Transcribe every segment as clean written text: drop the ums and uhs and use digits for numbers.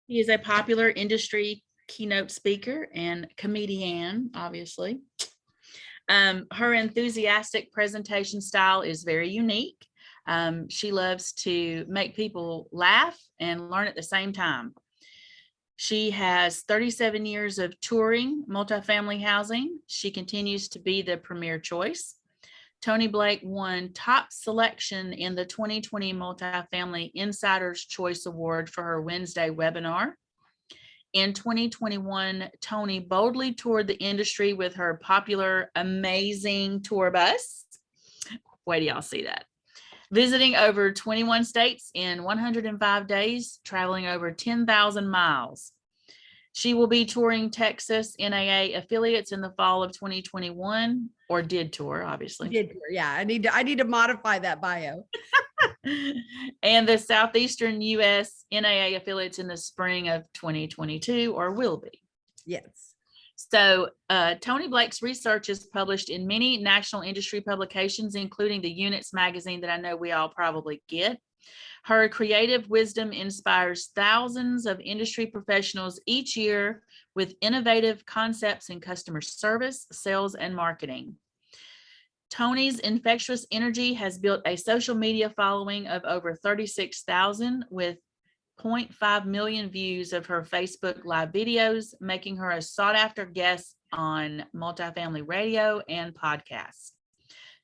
He is a popular industry keynote speaker and comedian, obviously. Her enthusiastic presentation style is very unique. She loves to make people laugh and learn at the same time. She has 37 years of touring multifamily housing. She continues to be the premier choice. Toni Blake won top selection in the 2020 Multifamily Insider's Choice Award for her Wednesday webinar. In 2021, Toni boldly toured the industry with her popular Amazing Tour bus. Wait till y'all see that. Visiting over 21 states in 105 days, traveling over 10,000 miles. She will be touring Texas NAA affiliates in the fall of 2021, or did tour, obviously. Did tour, yeah. I need to modify that bio. And the Southeastern US NAA affiliates in the spring of 2022, or will be. Yes. So Toni Blake's research is published in many national industry publications, including the Units magazine that I know we all probably get. Her creative wisdom inspires thousands of industry professionals each year with innovative concepts in customer service, sales, and marketing. Toni's infectious energy has built a social media following of over 36,000 with 0.5 million views of her Facebook live videos, making her a sought-after guest on multifamily radio and podcasts.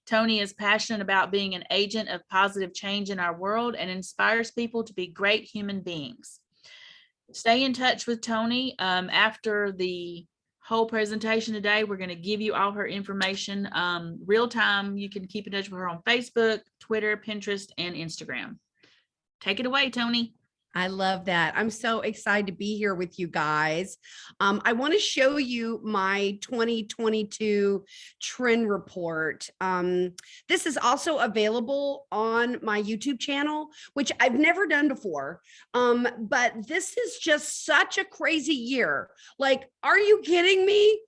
Toni is passionate about being an agent of positive change in our world and inspires people to be great human beings. Stay in touch with Toni. After the whole presentation today, we're going to give you all her information real time. You can keep in touch with her on Facebook, Twitter, Pinterest, and Instagram. Take it away, Toni. I love that. I'm so excited to be here with you guys. I want to show you my 2022 trend report. This is also available on my YouTube channel, which I've never done before. But this is just such a crazy year. Like, are you kidding me?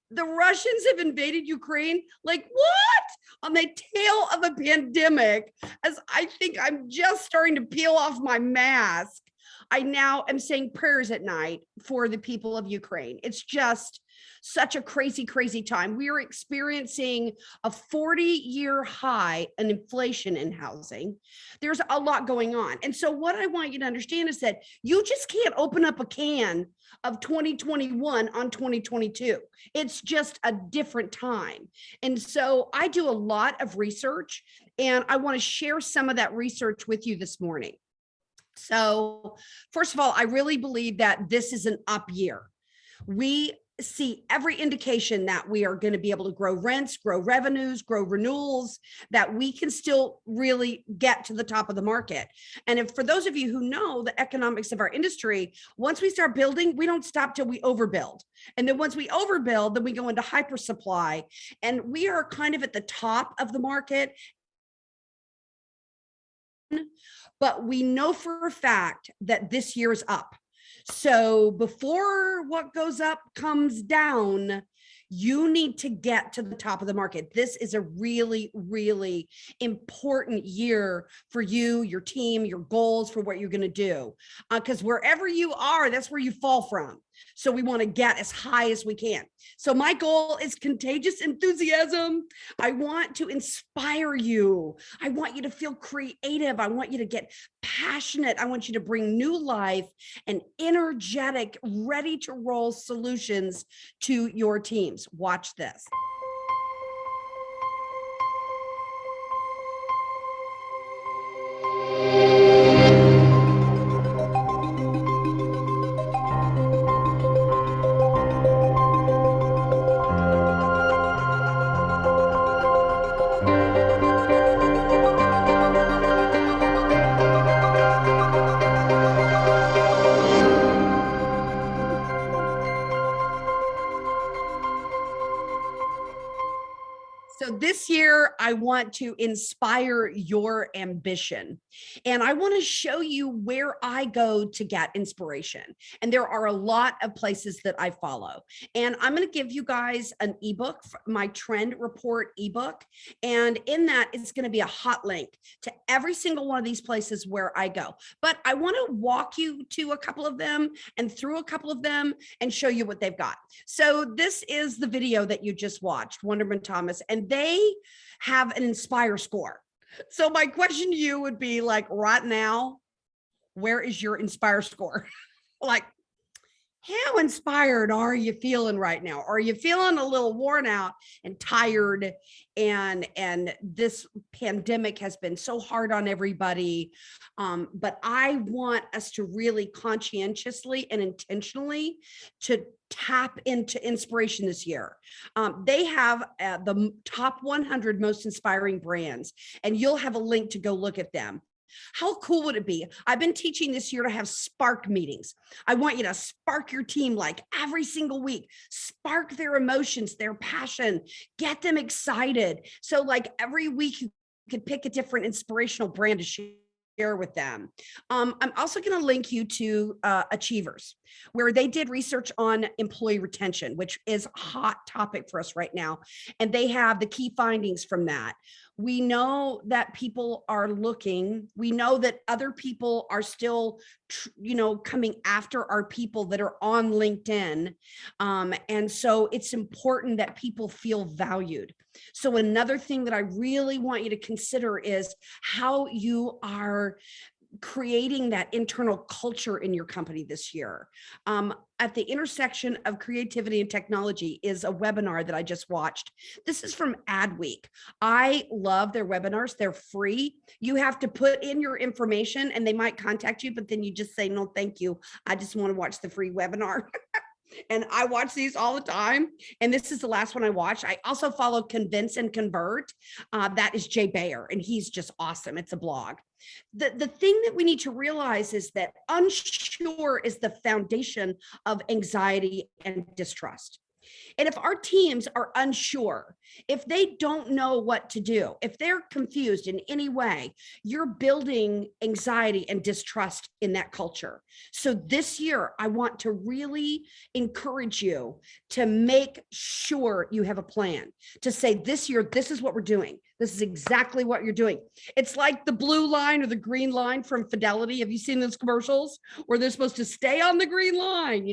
The Russians have invaded Ukraine. Like, what? On the tail of a pandemic, as I think I'm just starting to peel off my mask. I now am saying prayers at night for the people of Ukraine. It's just such a crazy, crazy time. We are experiencing a 40-year high in inflation in housing. There's a lot going on. And so what I want you to understand is that you just can't open up a can of 2021 on 2022. It's just a different time. And so I do a lot of research, and I want to share some of that research with you this morning. So first of all, I really believe that this is an up year. We see every indication that we are going to be able to grow rents, grow revenues, grow renewals, that we can still really get to the top of the market. And if for those of you who know the economics of our industry, once we start building, we don't stop till we overbuild. And then once we overbuild, then we go into hyper supply. And we are kind of at the top of the market. But we know for a fact that this year is up. So before what goes up comes down, you need to get to the top of the market. This is a really, really important year for you, your team, your goals, for what you're going to do. Because wherever you are, that's where you fall from. So we want to get as high as we can. So my goal is contagious enthusiasm. I want to inspire you. I want you to feel creative. I want you to get passionate. I want you to bring new life and energetic, ready to roll solutions to your teams. Watch this. I want to inspire your ambition. And I want to show you where I go to get inspiration. And there are a lot of places that I follow. And I'm going to give you guys an ebook, my trend report ebook. And in that, it's going to be a hot link to every single one of these places where I go. But I want to walk you to a couple of them and through a couple of them and show you what they've got. So this is the video that you just watched, Wonderman Thomas, and they have an Inspire score. So my question to you would be like, right now, where is your Inspire score? Like, how inspired are you feeling right now? Are you feeling a little worn out and tired? And this pandemic has been so hard on everybody. But I want us to really conscientiously and intentionally to tap into inspiration this year. They have the top 100 most inspiring brands, and you'll have a link to go look at them. How cool would it be? I've been teaching this year to have spark meetings. I want you to spark your team like every single week, spark their emotions, their passion, get them excited. So like every week you could pick a different inspirational brand to share with them. I'm also going to link you to Achievers, where they did research on employee retention, which is a hot topic for us right now. And they have the key findings from that. We know that people are looking. We know that other people are still, coming after our people that are on LinkedIn. And so it's important that people feel valued. So another thing that I really want you to consider is how you are creating that internal culture in your company this year. At the intersection of creativity and technology is a webinar that I just watched. This is from Adweek. I love their webinars. They're free. You have to put in your information and they might contact you, but then you just say, no, thank you. I just want to watch the free webinar. And I watch these all the time. And this is the last one I watched. I also follow Convince and Convert. That is Jay Bayer, and he's just awesome. It's a blog. The thing that we need to realize is that unsure is the foundation of anxiety and distrust. And if our teams are unsure, if they don't know what to do, if they're confused in any way, you're building anxiety and distrust in that culture. So this year, I want to really encourage you to make sure you have a plan, to say this year, this is what we're doing. This is exactly what you're doing. It's like the blue line or the green line from Fidelity. Have you seen those commercials where they're supposed to stay on the green line?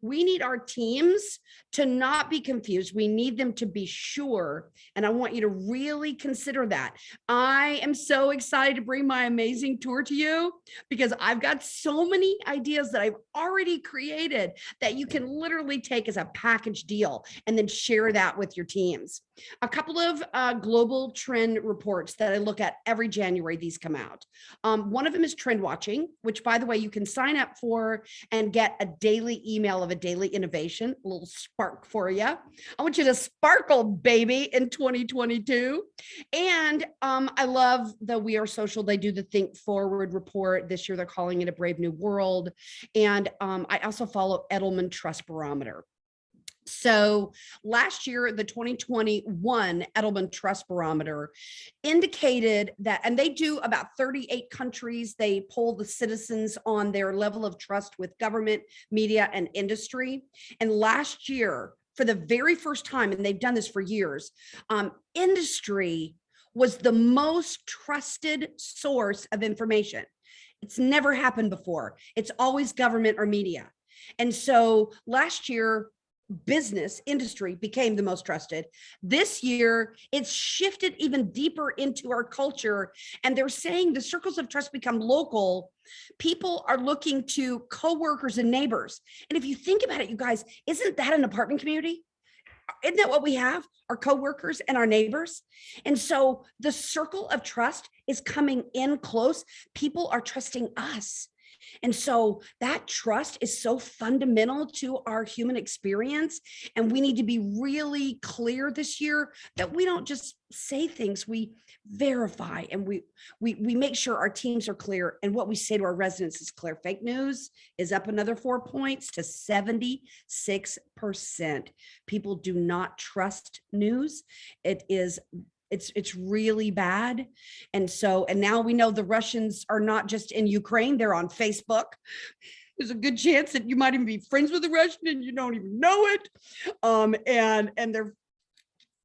We need our teams to not be confused. We need them to be sure. And I want you to really consider that. I am so excited to bring my amazing tour to you because I've got so many ideas that I've already created that you can literally take as a package deal and then share that with your teams. A couple of global trend reports that I look at every January. These come out. One of them is Trend Watching, which, by the way, you can sign up for and get a daily email of a daily innovation, a little spark for you. I want you to sparkle, baby, in 2022. And I love the We Are Social. They do the Think Forward report. This year, they're calling it A Brave New World. And I also follow Edelman Trust Barometer. So last year, the 2021 Edelman Trust Barometer indicated that, and they do about 38 countries, they poll the citizens on their level of trust with government, media, and industry. And last year, for the very first time, and they've done this for years, industry was the most trusted source of information. It's never happened before. It's always government or media. And so last year, business industry became the most trusted. This year, it's shifted even deeper into our culture. And they're saying the circles of trust become local. People are looking to coworkers and neighbors. And if you think about it, you guys, isn't that an apartment community? Isn't that what we have? Our coworkers and our neighbors. And so the circle of trust is coming in close. People are trusting us. And so that trust is so fundamental to our human experience. And we need to be really clear this year that we don't just say things, we verify and we make sure our teams are clear and what we say to our residents is clear. Fake news is up another 4 points to 76%. People do not trust news. It is It's really bad. And now we know the Russians are not just in Ukraine, they're on Facebook. There's a good chance that you might even be friends with a Russian and you don't even know it. And they're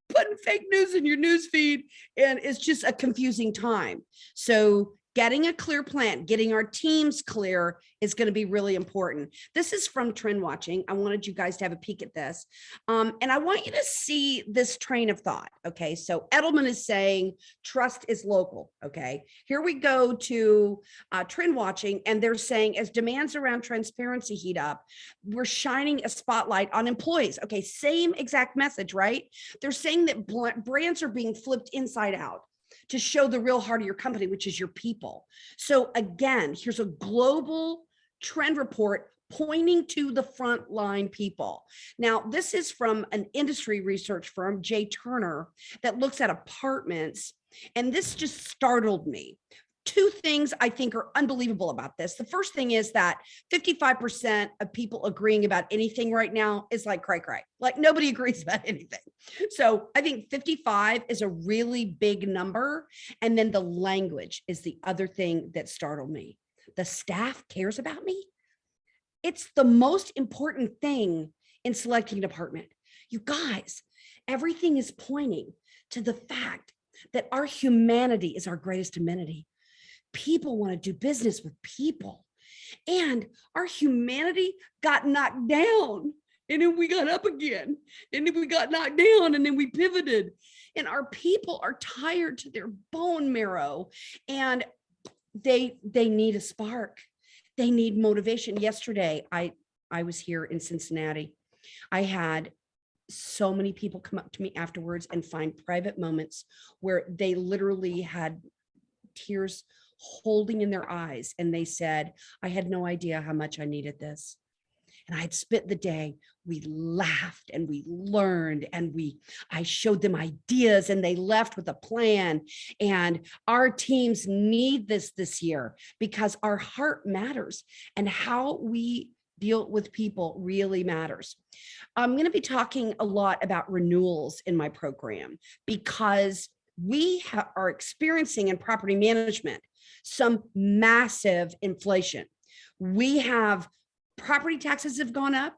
putting fake news in your news feed, and it's just a confusing time. So getting a clear plan, getting our teams clear is going to be really important. This is from Trend Watching. I wanted you guys to have a peek at this. And I want you to see this train of thought. Okay. So Edelman is saying trust is local. Okay. Here we go to Trend Watching, and they're saying as demands around transparency heat up, we're shining a spotlight on employees. Okay. Same exact message, right? They're saying that brands are being flipped inside out to show the real heart of your company, which is your people. So again, here's a global trend report pointing to the frontline people. Now, this is from an industry research firm, J. Turner, that looks at apartments. And this just startled me. Two things I think are unbelievable about this. The first thing is that 55% of people agreeing about anything right now is like cray cray. Like nobody agrees about anything. So I think 55 is a really big number. And then the language is the other thing that startled me. The staff cares about me. It's the most important thing in selecting an apartment. You guys, everything is pointing to the fact that our humanity is our greatest amenity. People want to do business with people, and our humanity got knocked down, and then we got up again, and then we got knocked down, and then we pivoted, and our people are tired to their bone marrow, and they need a spark. They need motivation. Yesterday, I was here in Cincinnati. I had so many people come up to me afterwards and find private moments where they literally had tears holding in their eyes. And they said, I had no idea how much I needed this. And I had spent the day, we laughed and we learned, and I showed them ideas, and they left with a plan. And our teams need this year because our heart matters, and how we deal with people really matters. I'm going to be talking a lot about renewals in my program because we are experiencing in property management some massive inflation. We have property taxes have gone up.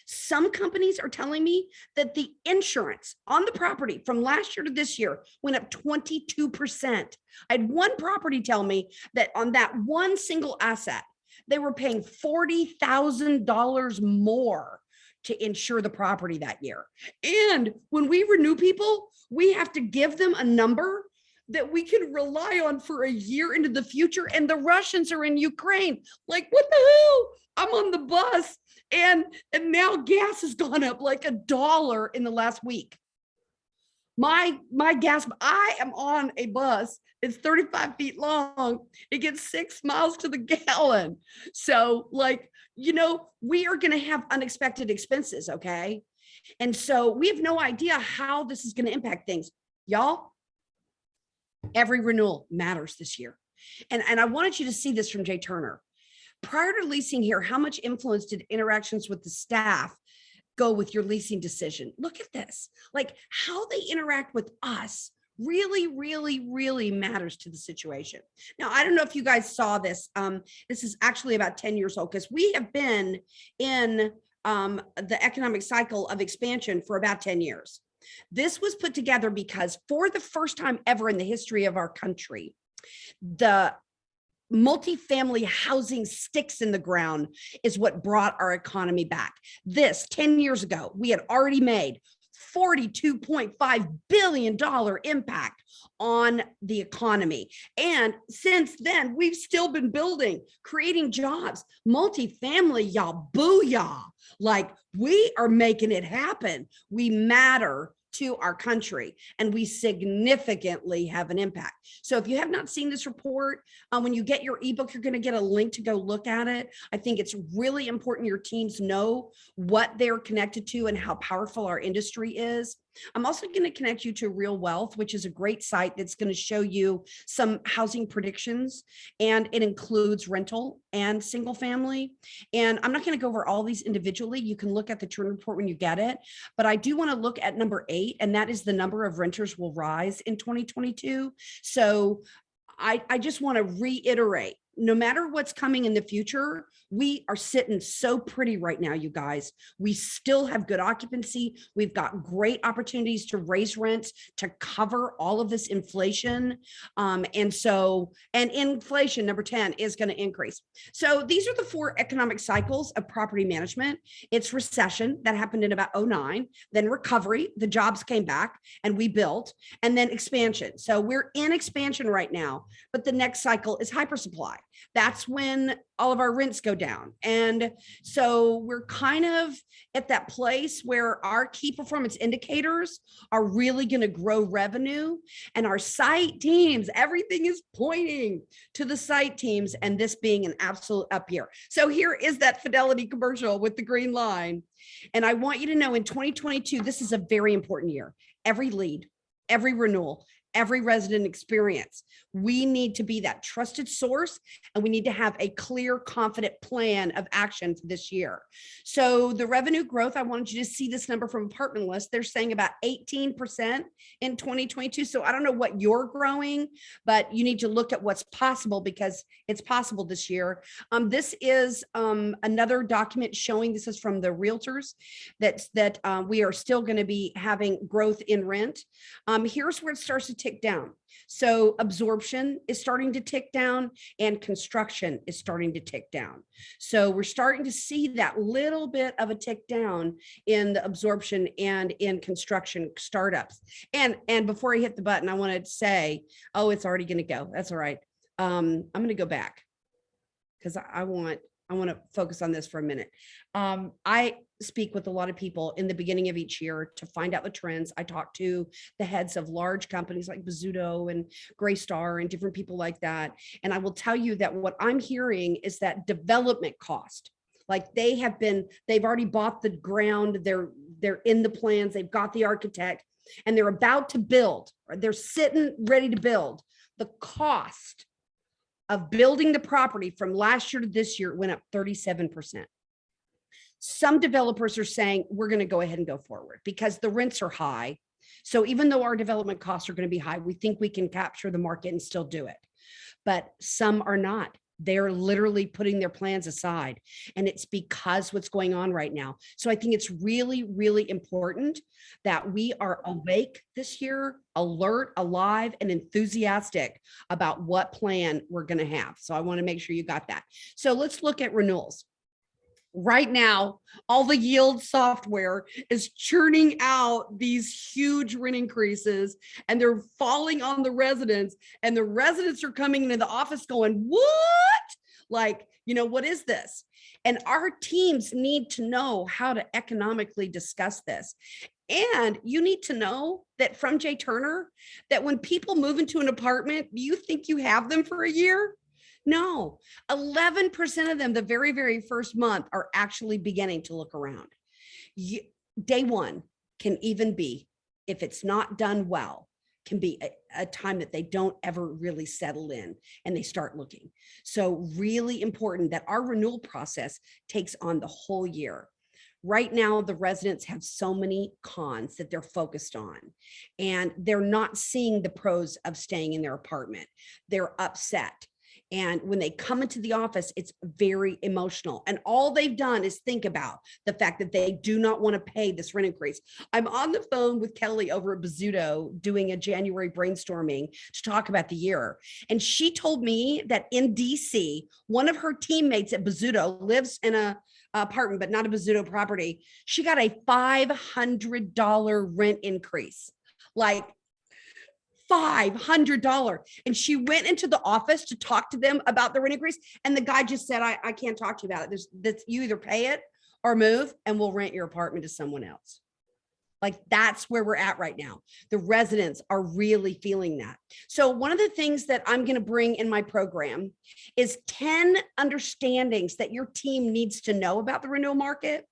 Some companies are telling me that the insurance on the property from last year to this year went up 22%. I had one property tell me that on that one single asset, they were paying $40,000 more to insure the property that year. And when we renew people, we have to give them a number that we can rely on for a year into the future. And the Russians are in Ukraine. Like, what the hell? I'm on the bus, and now gas has gone up like $1 in the last week. My gas, I am on a bus. It's 35 feet long. It gets 6 miles to the gallon. So we are going to have unexpected expenses. Okay. And so we have no idea how this is going to impact things. Y'all, every renewal matters this year. And I wanted you to see this from Jay Turner. Prior to leasing here, how much influence did interactions with the staff go with your leasing decision? Look at this, like how they interact with us really, really, really matters to the situation. Now, I don't know if you guys saw this. This is actually about 10 years old because we have been in the economic cycle of expansion for about 10 years. This was put together because for the first time ever in the history of our country, the multifamily housing sticks in the ground is what brought our economy back. This 10 years ago, we had already made $42.5 billion impact on the economy. And since then, we've still been building, creating jobs, multifamily, y'all, booyah. Like we are making it happen. We matter to our country, and we significantly have an impact. So if you have not seen this report, when you get your ebook, you're going to get a link to go look at it. I think it's really important your teams know what they're connected to and how powerful our industry is. I'm also going to connect you to Real Wealth, which is a great site that's going to show you some housing predictions, and it includes rental and single family. And I'm not going to go over all these individually. You can look at the trend report when you get it, but I do want to look at number 8, and that is the number of renters will rise in 2022. So I just want to reiterate, no matter what's coming in the future, we are sitting so pretty right now, you guys. We still have good occupancy. We've got great opportunities to raise rents to cover all of this inflation. And inflation, number 10, is going to increase. So these are the 4 economic cycles of property management. It's recession that happened in about 2009, then recovery, the jobs came back and we built, and then expansion. So we're in expansion right now, but the next cycle is hypersupply. That's when all of our rents go down. And so we're kind of at that place where our key performance indicators are really going to grow revenue, and our site teams, everything is pointing to the site teams, and this being an absolute up year. So here is that Fidelity commercial with the green line. And I want you to know in 2022, this is a very important year. Every lead, every renewal, every resident experience. We need to be that trusted source, and we need to have a clear, confident plan of action for this year. So the revenue growth, I wanted you to see this number from Apartment List. They're saying about 18% in 2022. So I don't know what you're growing, but you need to look at what's possible, because it's possible this year. This is another document showing, this is from the realtors, that we are still going to be having growth in rent. Here's where it starts to tick down. So absorption is starting to tick down, and construction is starting to tick down. So we're starting to see that little bit of a tick down in the absorption and in construction startups. And before I hit the button, I wanted to say, oh, it's already going to go. That's all right. I'm going to go back because I want to focus on this for a minute. I speak with a lot of people in the beginning of each year to find out the trends. I talk to the heads of large companies like Bozzuto and Greystar and different people like that. And I will tell you that what I'm hearing is that development cost, like they've already bought the ground, they're in the plans, they've got the architect, and they're about to build, or they're sitting ready to build. The cost of building the property from last year to this year went up 37%. Some developers are saying we're going to go ahead and go forward because the rents are high. So even though our development costs are going to be high, we think we can capture the market and still do it. But some are not. They're literally putting their plans aside, and it's because what's going on right now. So I think it's really, really important that we are awake this year, alert, alive, and enthusiastic about what plan we're going to have. So I want to make sure you got that. So let's look at renewals. Right now, all the yield software is churning out these huge rent increases, and they're falling on the residents, and the residents are coming into the office going, what? Like, what is this? And our teams need to know how to economically discuss this. And you need to know that from Jay Turner, that when people move into an apartment, do you think you have them for a year? No, 11% of them the very, very first month are actually beginning to look around. Day one can even be, if it's not done well, can be a time that they don't ever really settle in and they start looking. So really important that our renewal process takes on the whole year. Right now, the residents have so many cons that they're focused on, and they're not seeing the pros of staying in their apartment. They're upset. And when they come into the office, it's very emotional. And all they've done is think about the fact that they do not want to pay this rent increase. I'm on the phone with Kelly over at Bozzuto doing a January brainstorming to talk about the year. And she told me that in DC, one of her teammates at Bozzuto lives in a apartment, but not a Bozzuto property. She got a $500 rent increase. Like, $500. And she went into the office to talk to them about the rent increase. And the guy just said, I can't talk to you about it. You either pay it or move, and we'll rent your apartment to someone else. Like, that's where we're at right now. The residents are really feeling that. So one of the things that I'm going to bring in my program is 10 understandings that your team needs to know about the renewal market.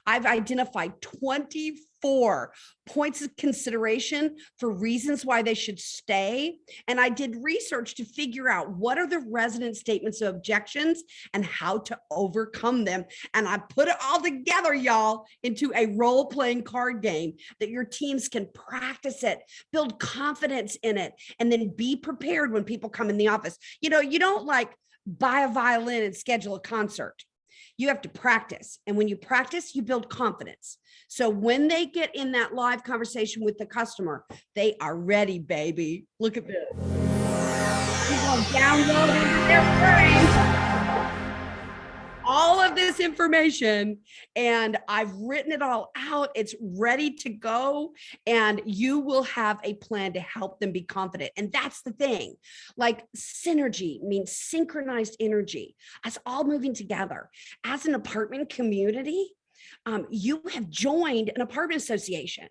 I've identified 24 4 points of consideration for reasons why they should stay. And I did research to figure out what are the resident statements of objections and how to overcome them. And I put it all together, y'all, into a role-playing card game that your teams can practice it, build confidence in it, and then be prepared when people come in the office. You know, you don't like buy a violin and schedule a concert. You have to practice. And when you practice, you build confidence. So when they get in that live conversation with the customer, they are ready, baby. Look at this. You're going to download into their brain all of this information, and I've written it all out. It's ready to go, and you will have a plan to help them be confident. And that's the thing. Like, synergy means synchronized energy, us all moving together. As an apartment community, you have joined an apartment association.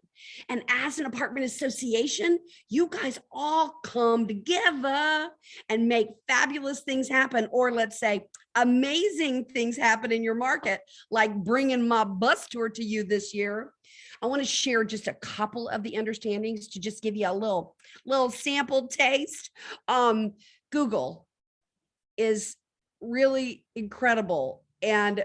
And as an apartment association, you guys all come together and make fabulous things happen, or let's say amazing things happen in your market, like bringing my bus tour to you this year. I want to share just a couple of the understandings to just give you a little sample taste. Google is really incredible and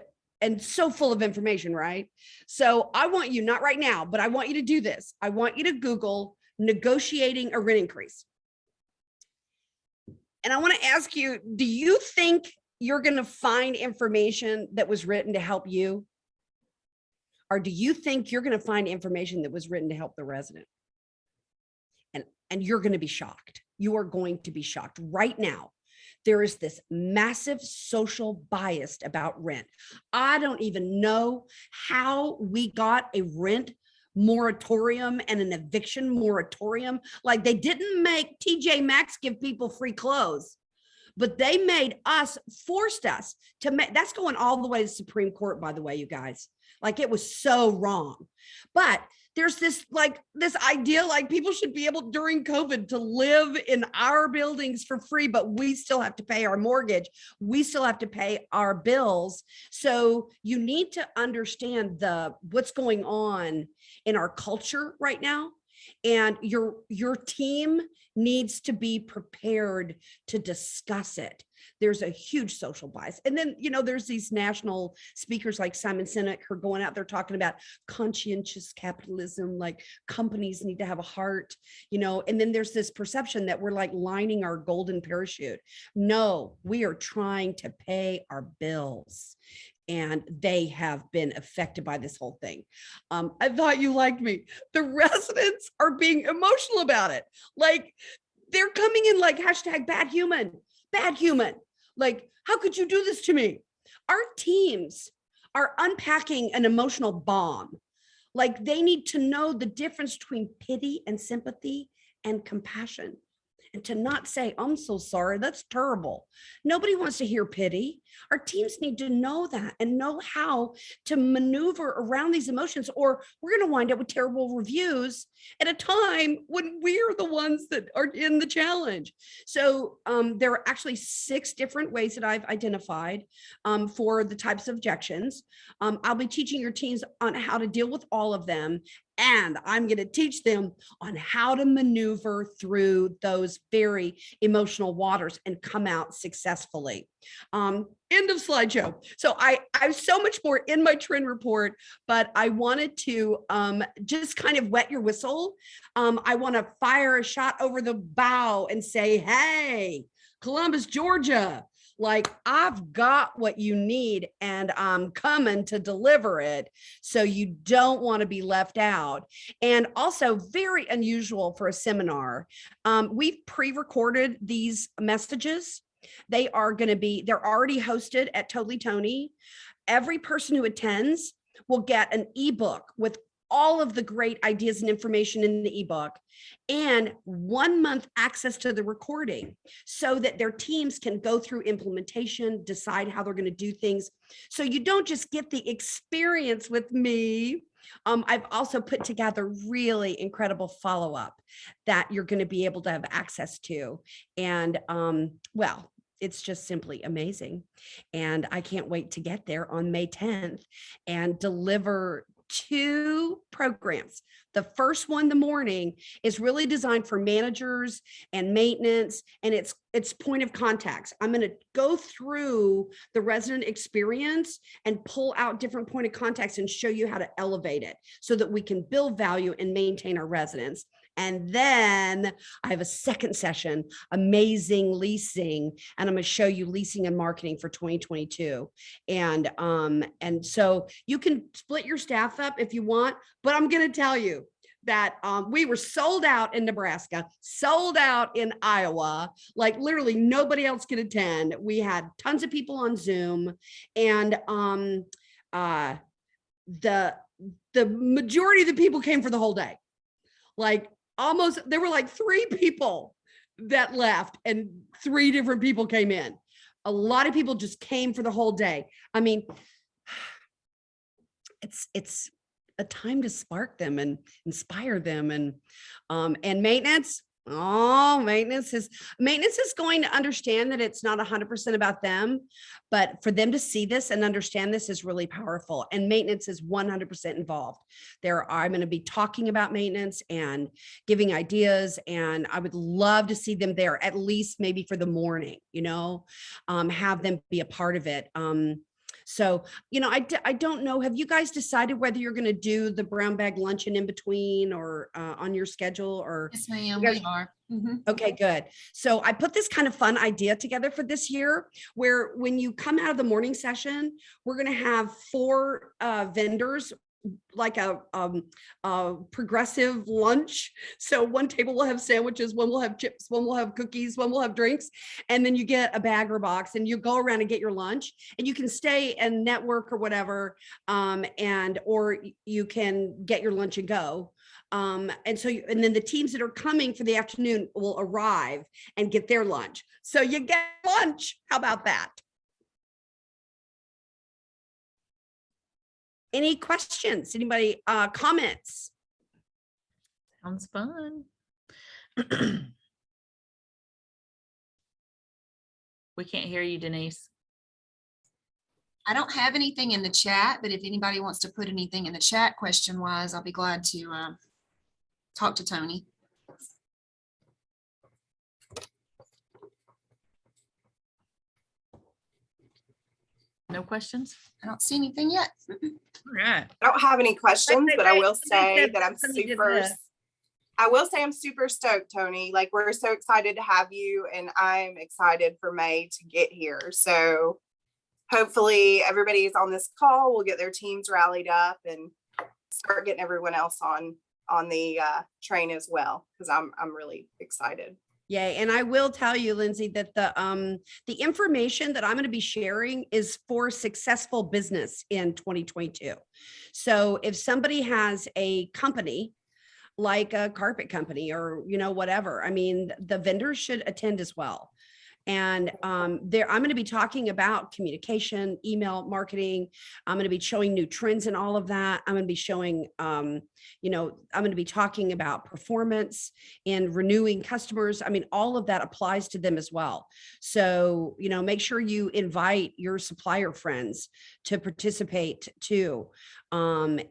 so full of information, right? So I want you, not right now, but I want you to do this. I want you to Google negotiating a rent increase. And I want to ask you, do you think you're going to find information that was written to help you? Or do you think you're going to find information that was written to help the resident? And you're going to be shocked. You are going to be shocked right now. There is this massive social bias about rent. I don't even know how we got a rent moratorium and an eviction moratorium. Like, they didn't make TJ Maxx give people free clothes, but they made us, forced us to make, that's going all the way to Supreme Court, by the way, you guys. Like, it was so wrong. But there's this idea, like, people should be able during COVID to live in our buildings for free, but we still have to pay our mortgage. We still have to pay our bills. So you need to understand what's going on in our culture right now. And your team needs to be prepared to discuss it. There's a huge social bias. And then, there's these national speakers like Simon Sinek who are going out there talking about conscientious capitalism, like companies need to have a heart, and then there's this perception that we're like lining our golden parachute. No, we are trying to pay our bills. And they have been affected by this whole thing. I thought you liked me. The residents are being emotional about it. Like, they're coming in like #bad human. Like, how could you do this to me? Our teams are unpacking an emotional bomb. Like, they need to know the difference between pity and sympathy and compassion. And to not say, I'm so sorry, that's terrible. Nobody wants to hear pity. Our teams need to know that and know how to maneuver around these emotions, or we're going to wind up with terrible reviews at a time when we're the ones that are in the challenge. So there are actually 6 different ways that I've identified for the types of objections. I'll be teaching your teams on how to deal with all of them. And I'm going to teach them on how to maneuver through those very emotional waters and come out successfully. End of slideshow. So I have so much more in my trend report, but I wanted to just kind of wet your whistle. I want to fire a shot over the bow and say, hey, Columbus, Georgia, like, I've got what you need and I'm coming to deliver it. So you don't want to be left out. And also, very unusual for a seminar. We've pre-recorded these messages. They're already hosted at Totally Toni. Every person who attends will get an ebook with all of the great ideas and information in the ebook, and 1 month access to the recording so that their teams can go through implementation, decide how they're going to do things. So you don't just get the experience with me. I've also put together really incredible follow-up that you're going to be able to have access to. And well, it's just simply amazing. And I can't wait to get there on May 10th and deliver 2 programs. The first one, the morning, is really designed for managers and maintenance, and it's point of contacts. I'm going to go through the resident experience and pull out different point of contacts and show you how to elevate it so that we can build value and maintain our residents. And then I have a second session, amazing leasing, and I'm going to show you leasing and marketing for 2022. And so you can split your staff up if you want, but I'm going to tell you that we were sold out in Nebraska, sold out in Iowa, like literally nobody else could attend. We had tons of people on Zoom, and the majority of the people came for the whole day. Like almost, there were like 3 people that left and 3 different people came in. A lot of people just came for the whole day. I mean, it's a time to spark them and inspire them. And maintenance. Oh, maintenance is going to understand that it's not 100% about them, but for them to see this and understand this is really powerful. And maintenance is 100% involved. I'm going to be talking about maintenance and giving ideas, and I would love to see them there, at least maybe for the morning, have them be a part of it. So, I don't know. Have you guys decided whether you're going to do the brown bag luncheon in between or on your schedule? Or yes, ma'am, we are. Okay, good. So I put this kind of fun idea together for this year, where when you come out of the morning session, we're going to have 4 vendors, like a progressive lunch. So one table will have sandwiches, one will have chips, one will have cookies, one will have drinks. And then you get a bag or box and you go around and get your lunch, and you can stay and network or whatever. Or you can get your lunch and go. And then the teams that are coming for the afternoon will arrive and get their lunch. So you get lunch. How about that? Any questions? Anybody comments? Sounds fun. We can't hear you, Denise. I don't have anything in the chat, but if anybody wants to put anything in the chat question wise, I'll be glad to talk to Toni. No questions? I don't see anything yet. All right. I don't have any questions, but I will say that I'm Somebody did super, this. I will say I'm super stoked, Toni. Like, we're so excited to have you, and I'm excited for May to get here. So hopefully everybody's on this call will get their teams rallied up and start getting everyone else on the train as well, because I'm really excited. Yay. And I will tell you, Lindsay, that the information that I'm going to be sharing is for successful business in 2022. So if somebody has a company, like a carpet company or, whatever, I mean, the vendors should attend as well. And I'm going to be talking about communication, email marketing. I'm going to be showing new trends and all of that. I'm going to be showing, I'm going to be talking about performance and renewing customers. I mean, all of that applies to them as well. So, make sure you invite your supplier friends to participate too, and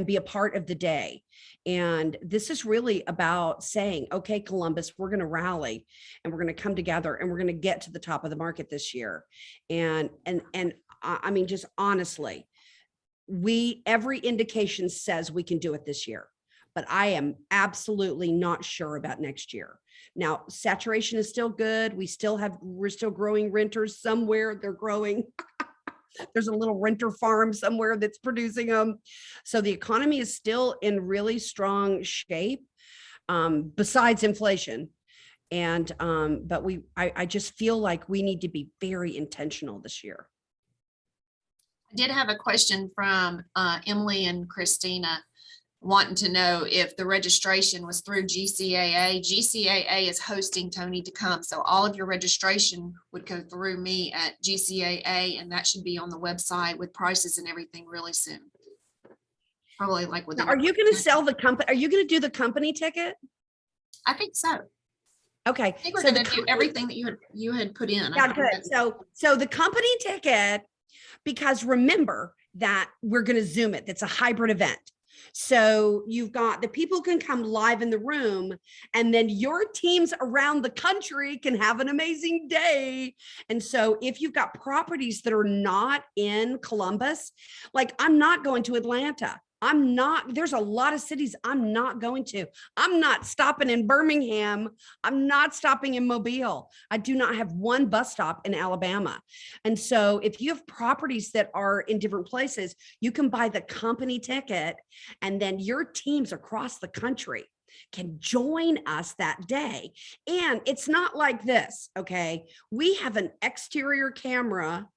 be a part of the day. And this is really about saying, okay, Columbus, we're going to rally and we're going to come together and we're going to get to the top of the market this year. And I mean, just honestly, every indication says we can do it this year, but I am absolutely not sure about next year. Now, saturation is still good. We're still growing renters somewhere. They're growing. There's a little renter farm somewhere that's producing them. So the economy is still in really strong shape, besides inflation. And, but I just feel like we need to be very intentional this year. I did have a question from Emily and Christina wanting to know if the registration was through GCAA. GCAA is hosting Toni to come. So all of your registration would go through me at GCAA, and that should be on the website with prices and everything really soon. Probably like within. Now, are you going to sell the company? Are you going to do the company ticket? I think so. Okay. I think we're going to do everything that you had put in. Yeah, good. So the company ticket, because remember, that we're going to Zoom it. That's a hybrid event. So you've got the people can come live in the room, and then your teams around the country can have an amazing day. And so if you've got properties that are not in Columbus, like I'm not going to Atlanta. There's a lot of cities I'm not going to. I'm not stopping in Birmingham. I'm not stopping in Mobile. I do not have one bus stop in Alabama. And so if you have properties that are in different places, you can buy the company ticket, and then your teams across the country can join us that day. And it's not like this, okay? We have an exterior camera,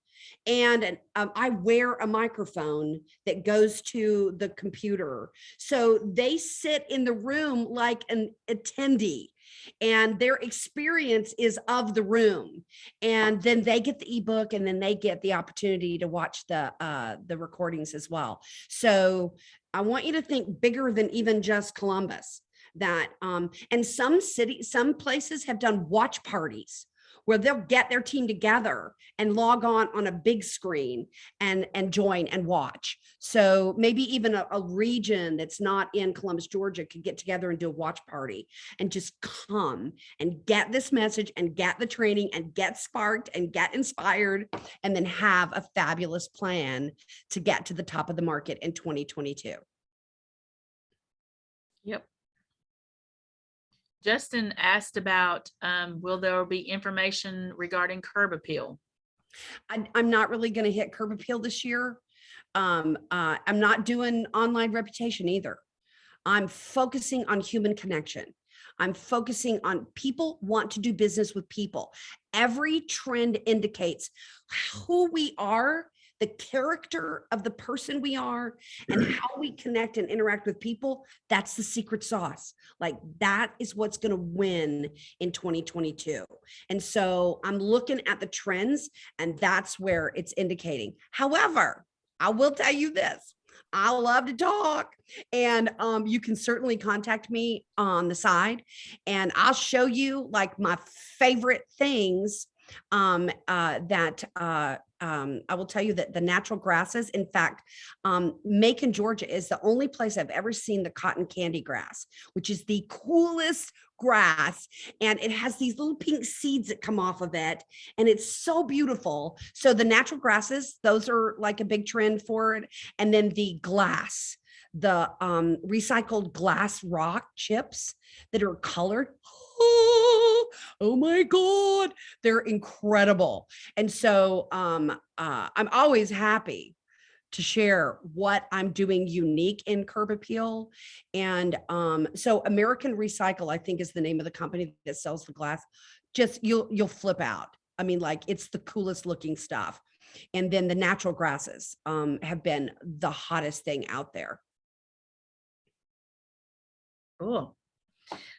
and I wear a microphone that goes to the computer. So they sit in the room like an attendee, and their experience is of the room. And then they get the ebook, and then they get the opportunity to watch the recordings as well. So I want you to think bigger than even just Columbus. That and some places have done watch parties where they'll get their team together and log on a big screen and join and watch. So maybe even a region that's not in Columbus, Georgia could get together and do a watch party and just come and get this message and get the training and get sparked and get inspired, and then have a fabulous plan to get to the top of the market in 2022. Yep. Justin asked about, will there be information regarding curb appeal? I'm not really going to hit curb appeal this year. I'm not doing online reputation either. I'm focusing on human connection. I'm focusing on people want to do business with people. Every trend indicates who we are, the character of the person we are, and how we connect and interact with people. That's the secret sauce. Like that is what's going to win in 2022. And so I'm looking at the trends, and that's where it's indicating. However, I will tell you this. I love to talk, and you can certainly contact me on the side, and I'll show you like my favorite things I will tell you that the natural grasses, in fact, Macon, Georgia is the only place I've ever seen the cotton candy grass, which is the coolest grass. And it has these little pink seeds that come off of it. And it's so beautiful. So the natural grasses, those are like a big trend for it. And then the glass, the recycled glass rock chips that are colored. Oh my God, they're incredible. And so I'm always happy to share what I'm doing unique in curb appeal. And so American Recycle, I think, is the name of the company that sells the glass. Just you'll flip out. I mean, like it's the coolest looking stuff. And then the natural grasses have been the hottest thing out there. Cool.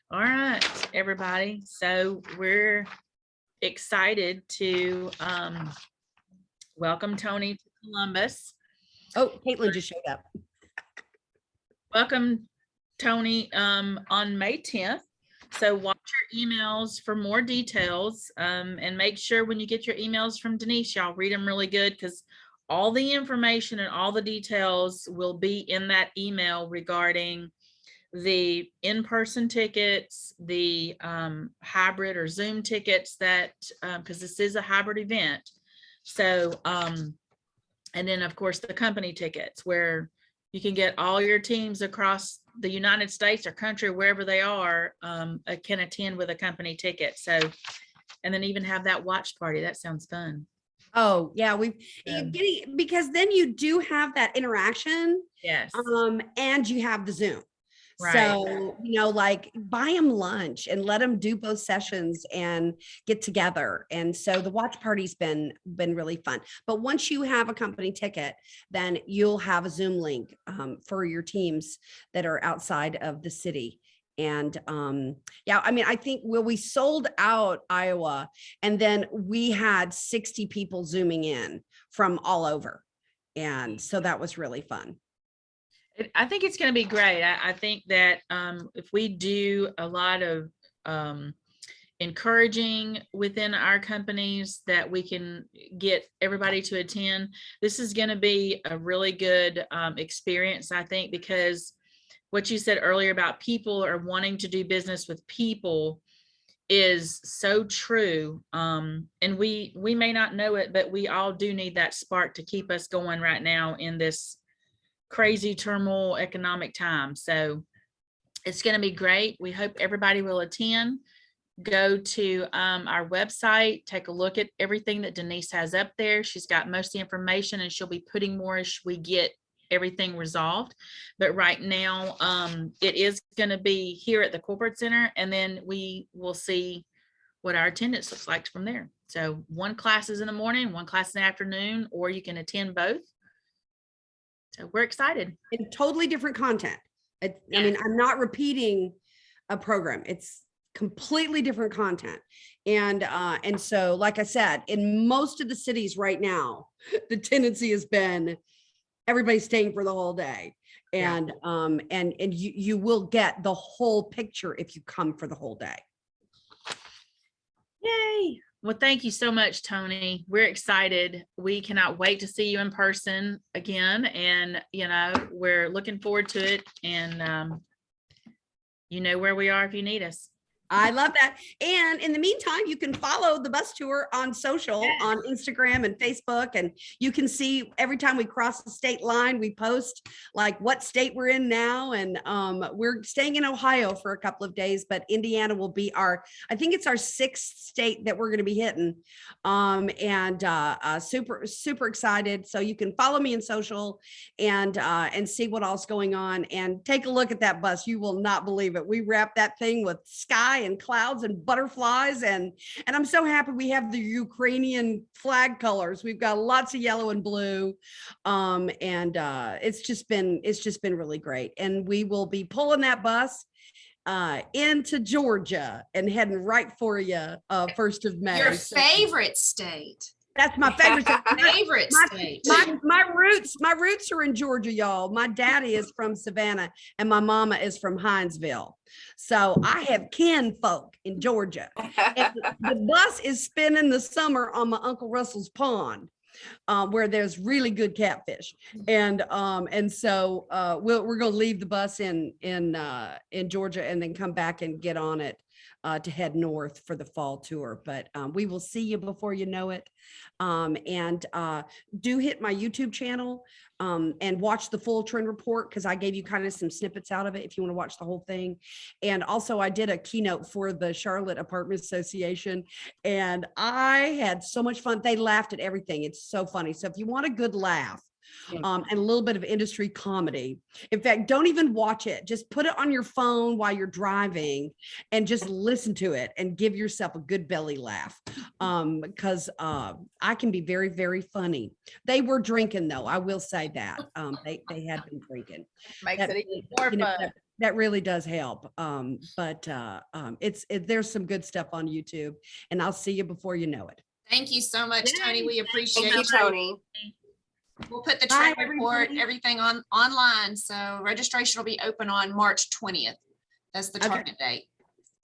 All right, everybody. So we're excited to welcome Toni to Columbus. Oh, Caitlin just showed up. Welcome, Toni, on May 10th. So watch your emails for more details, and make sure when you get your emails from Denise, y'all read them really good, because all the information and all the details will be in that email regarding the in-person tickets, the hybrid or Zoom tickets, that because this is a hybrid event. So and then of course the company tickets, where you can get all your teams across the United States or country, wherever they are, can attend with a company ticket. So, and then even have that watch party. That sounds fun. Oh yeah, because then you do have that interaction. Yes. And you have the Zoom. Right. So, like buy them lunch and let them do both sessions and get together. And so the watch party's been really fun. But once you have a company ticket, then you'll have a Zoom link for your teams that are outside of the city. And yeah, I mean, I think we sold out Iowa, and then we had 60 people Zooming in from all over. And so that was really fun. I think it's going to be great. I think that if we do a lot of encouraging within our companies that we can get everybody to attend. This is going to be a really good experience, I think, because what you said earlier about people are wanting to do business with people is so true. And we may not know it, but we all do need that spark to keep us going right now in this crazy turmoil economic time. So it's going to be great. We hope everybody will attend. Go to our website, take a look at everything that Denise has up there. She's got most of the information, and she'll be putting more as we get everything resolved. But right now, it is going to be here at the corporate center, and then we will see what our attendance looks like from there. So one class is in the morning, one class in the afternoon, or you can attend both. So we're excited. And totally different content. I mean, I'm not repeating a program. It's completely different content. And so, like I said, in most of the cities right now, the tendency has been everybody's staying for the whole day. And you will get the whole picture if you come for the whole day. Yay. Well, thank you so much, Toni. We're excited. We cannot wait to see you in person again. And, we're looking forward to it. And you know where we are if you need us. I love that. And in the meantime, you can follow the bus tour on social, on Instagram and Facebook. And you can see every time we cross the state line, we post like what state we're in now. And we're staying in Ohio for a couple of days, but Indiana will be I think it's our 6th state that we're going to be hitting. Super, super excited. So you can follow me in social and see what else going on and take a look at that bus. You will not believe it. We wrapped that thing with sky and clouds and butterflies, and I'm so happy we have the Ukrainian flag colors. We've got lots of yellow and blue, it's just been really great. And we will be pulling that bus into Georgia and heading right for you 1st of May. Your favorite state. That's my favorite. Favorite state. My roots are in Georgia, y'all. My daddy is from Savannah and my mama is from Hinesville. So I have kinfolk in Georgia. And the bus is spending the summer on my Uncle Russell's pond, where there's really good catfish. And so we're going to leave the bus in Georgia and then come back and get on it to head north for the fall tour. But we will see you before you know it. And do hit my YouTube channel and watch the full trend report, because I gave you kind of some snippets out of it if you want to watch the whole thing. And also I did a keynote for the Charlotte Apartment Association, and I had so much fun. They laughed at everything. It's so funny. So if you want a good laugh, and a little bit of industry comedy. In fact, don't even watch it. Just put it on your phone while you're driving and just listen to it and give yourself a good belly laugh. Because I can be very, very funny. They were drinking though. I will say that. They had been drinking. Makes it even more fun. That really does help. There's some good stuff on YouTube, and I'll see you before you know it. Thank you so much, Toni. We appreciate Thank you, Toni. We'll put the trend report, everything online. So registration will be open on March 20th. That's the target date.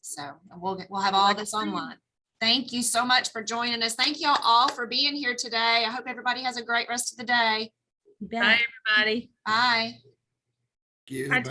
So we'll have all this online. Thank you so much for joining us. Thank y'all all for being here today. I hope everybody has a great rest of the day. Bye, everybody. Bye. Bye, Toni.